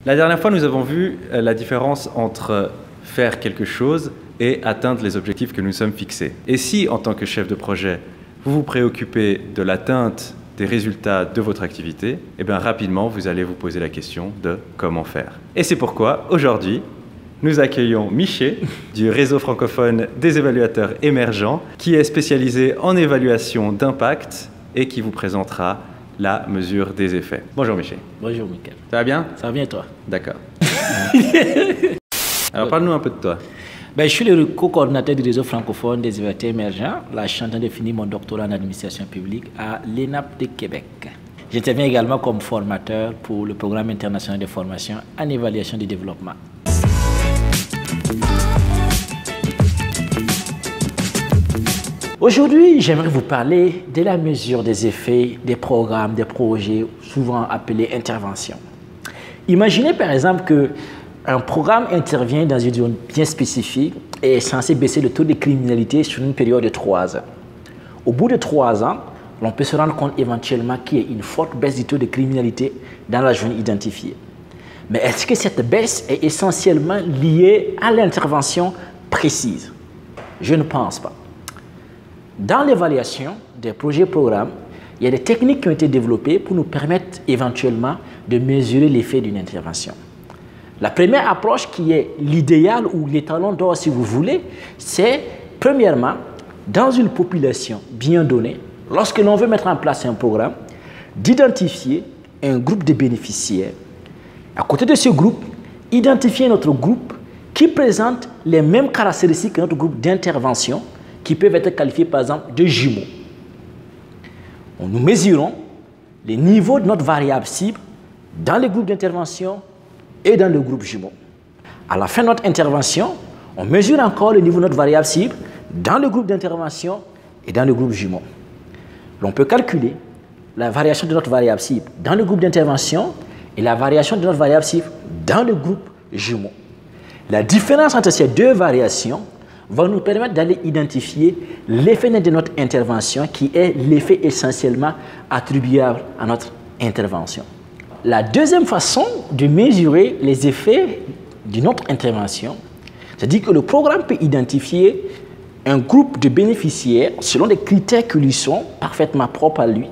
La dernière fois, nous avons vu la différence entre faire quelque chose et atteindre les objectifs que nous sommes fixés. Et si, en tant que chef de projet, vous vous préoccupez de l'atteinte des résultats de votre activité, eh bien rapidement, vous allez vous poser la question de comment faire. Et c'est pourquoi, aujourd'hui, nous accueillons Miché du réseau francophone des évaluateurs émergents, qui est spécialisé en évaluation d'impact et qui vous présentera la mesure des effets. Bonjour Miché. Bonjour Mickaël. Ça va bien? Ça va bien toi? D'accord. Alors parle-nous un peu de toi. Je suis le co-coordinateur du réseau francophone des évaluateurs émergents. Là, je suis en train de finir mon doctorat en administration publique à l'ENAP de Québec. J'interviens également comme formateur pour le programme international de formation en évaluation du développement. Aujourd'hui, j'aimerais vous parler de la mesure des effets des programmes, des projets, souvent appelés interventions. Imaginez par exemple qu'un programme intervient dans une zone bien spécifique et est censé baisser le taux de criminalité sur une période de 3 ans. Au bout de 3 ans, l'on peut se rendre compte éventuellement qu'il y a une forte baisse du taux de criminalité dans la zone identifiée. Mais est-ce que cette baisse est essentiellement liée à l'intervention précise? Je ne pense pas. Dans l'évaluation des projets et programmes, il y a des techniques qui ont été développées pour nous permettre éventuellement de mesurer l'effet d'une intervention. La première approche qui est l'idéal ou l'étalon d'or si vous voulez, c'est premièrement, dans une population bien donnée, lorsque l'on veut mettre en place un programme, d'identifier un groupe de bénéficiaires. À côté de ce groupe, identifier notre groupe qui présente les mêmes caractéristiques que notre groupe d'intervention, qui peuvent être qualifiés par exemple de jumeaux. Nous mesurons les niveaux de notre variable cible dans le groupe d'intervention et dans le groupe jumeau. À la fin de notre intervention, on mesure encore le niveau de notre variable cible dans le groupe d'intervention et dans le groupe jumeau. L'on peut calculer la variation de notre variable cible dans le groupe d'intervention et la variation de notre variable cible dans le groupe jumeau. La différence entre ces deux variations va nous permettre d'aller identifier l'effet net de notre intervention qui est l'effet essentiellement attribuable à notre intervention. La deuxième façon de mesurer les effets de notre intervention, c'est-à-dire que le programme peut identifier un groupe de bénéficiaires selon des critères qui lui sont parfaitement propres à lui.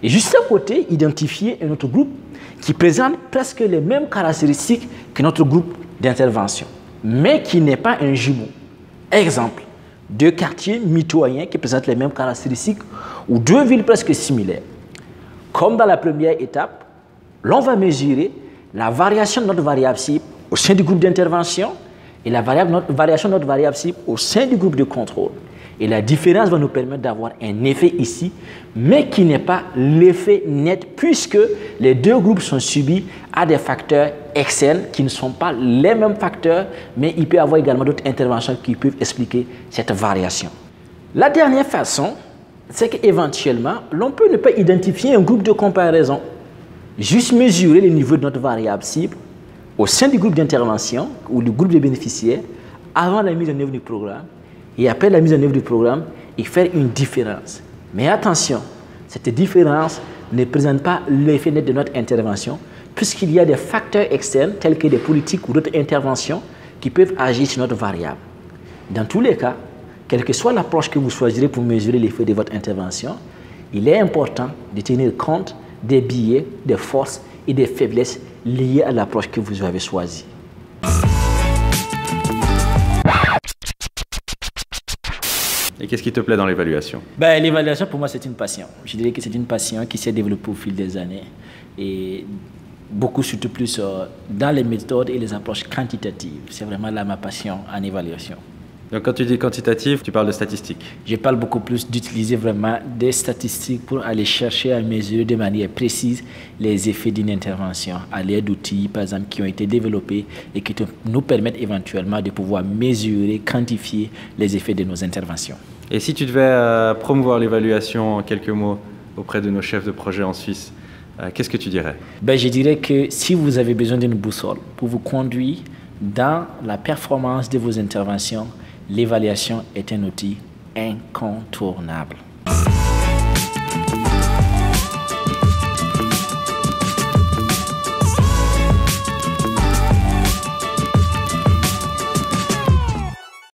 Et juste à côté, identifier un autre groupe qui présente presque les mêmes caractéristiques que notre groupe d'intervention, mais qui n'est pas un jumeau. Exemple, 2 quartiers mitoyens qui présentent les mêmes caractéristiques ou 2 villes presque similaires. Comme dans la première étape, l'on va mesurer la variation de notre variable cible au sein du groupe d'intervention et la variation de notre variable cible au sein du groupe de contrôle. Et la différence va nous permettre d'avoir un effet ici, mais qui n'est pas l'effet net puisque les deux groupes sont subis à des facteurs externes qui ne sont pas les mêmes facteurs, mais il peut y avoir également d'autres interventions qui peuvent expliquer cette variation. La dernière façon, c'est qu'éventuellement, l'on peut ne pas identifier un groupe de comparaison, juste mesurer le niveau de notre variable cible au sein du groupe d'intervention ou du groupe de bénéficiaires avant la mise en œuvre du programme et après la mise en œuvre du programme et faire une différence. Mais attention, cette différence ne présente pas l'effet net de notre intervention puisqu'il y a des facteurs externes tels que des politiques ou d'autres interventions qui peuvent agir sur notre variable. Dans tous les cas, quelle que soit l'approche que vous choisirez pour mesurer l'effet de votre intervention, il est important de tenir compte des biais, des forces et des faiblesses liées à l'approche que vous avez choisie. Et qu'est-ce qui te plaît dans l'évaluation? L'évaluation, pour moi, c'est une passion. Je dirais que c'est une passion qui s'est développée au fil des années. Et beaucoup, surtout plus dans les méthodes et les approches quantitatives. C'est vraiment là ma passion en évaluation. Donc quand tu dis quantitatif, tu parles de statistiques? Je parle beaucoup plus d'utiliser vraiment des statistiques pour aller chercher à mesurer de manière précise les effets d'une intervention à l'aide d'outils, par exemple, qui ont été développés et qui nous permettent éventuellement de pouvoir mesurer, quantifier les effets de nos interventions. Et si tu devais promouvoir l'évaluation en quelques mots auprès de nos chefs de projet en Suisse, qu'est-ce que tu dirais? Je dirais que si vous avez besoin d'une boussole pour vous conduire dans la performance de vos interventions, l'évaluation est un outil incontournable.